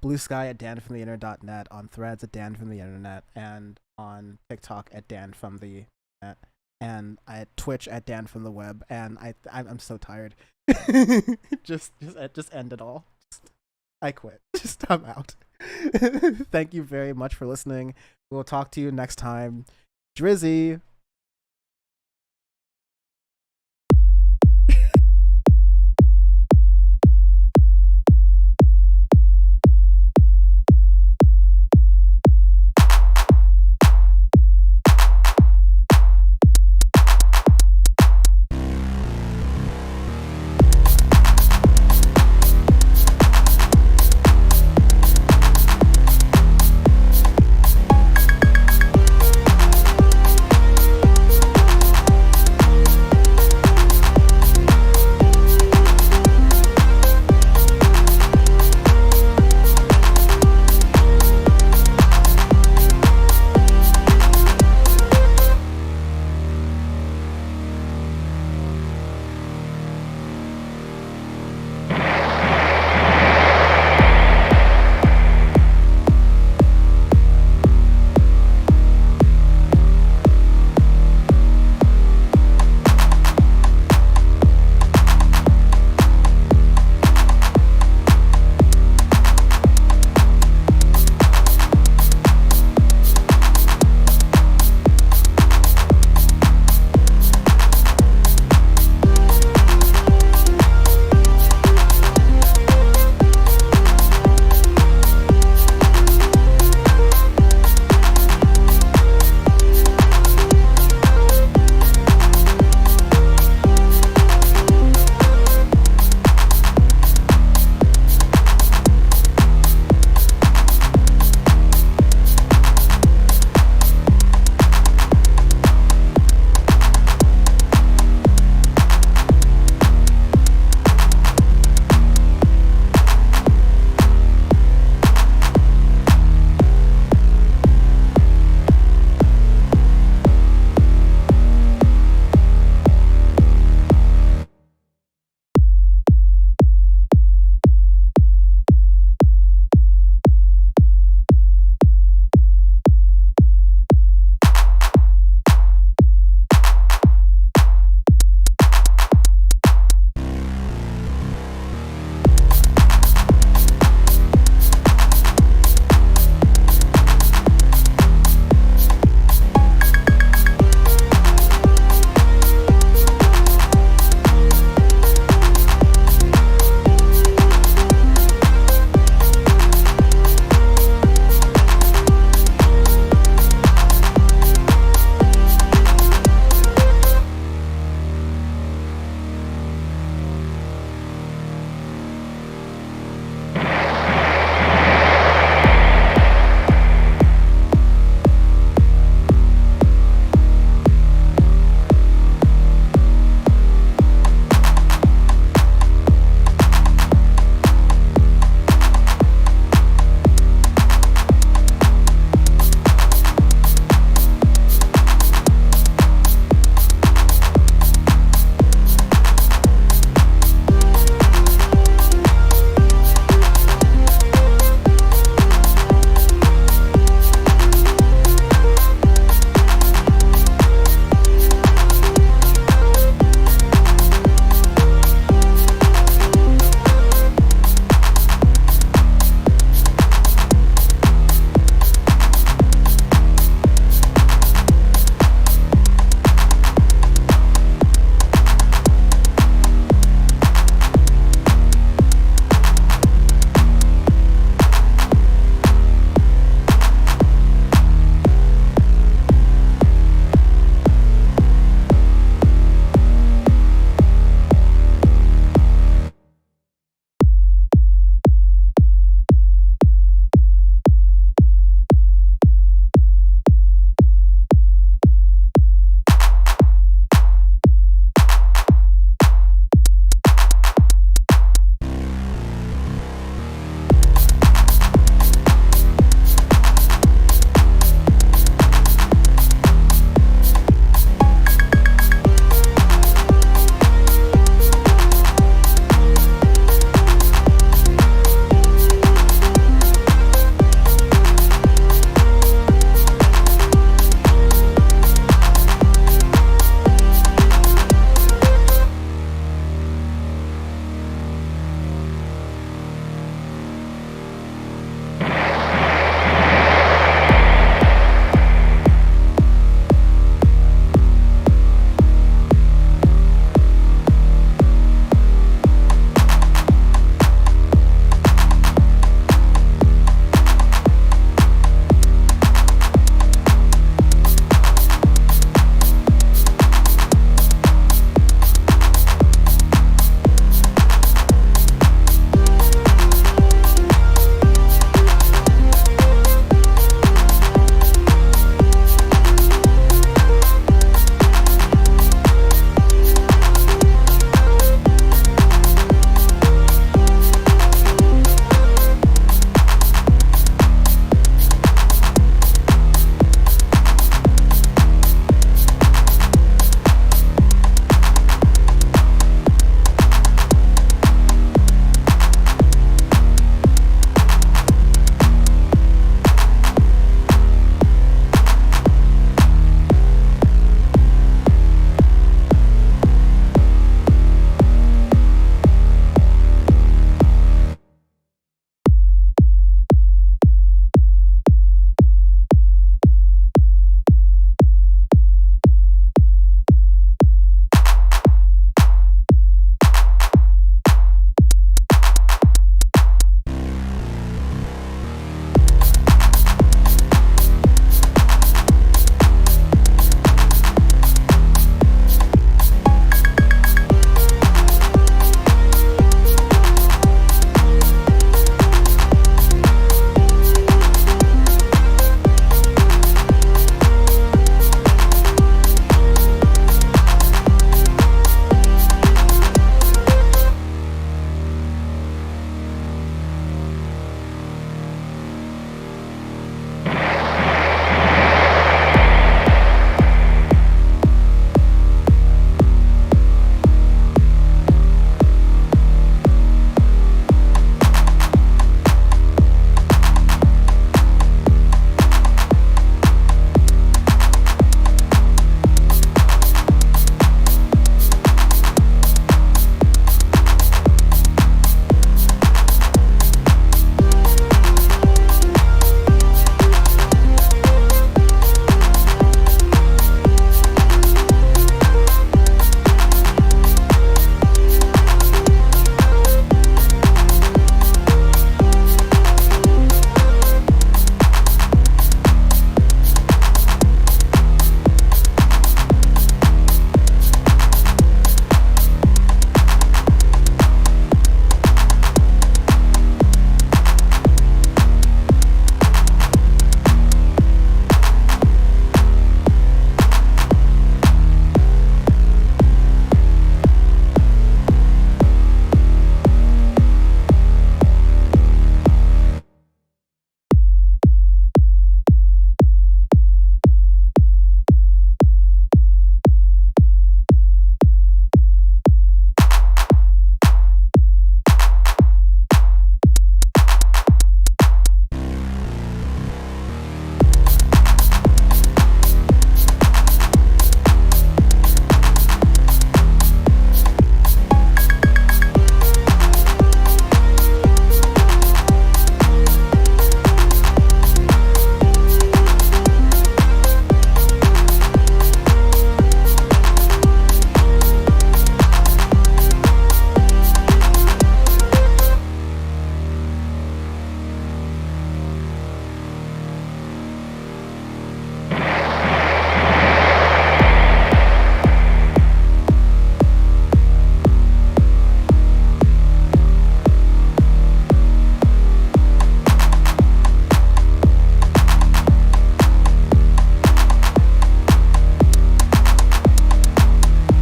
Blue Sky at danfromtheinternet.net, on Threads at Dan from the Internet, and on TikTok at Dan from the Internet, and at Twitch at Dan from the Web. And I'm so tired. just end it all. I quit. I'm out. Thank you very much for listening. We'll talk to you next time. Drizzy.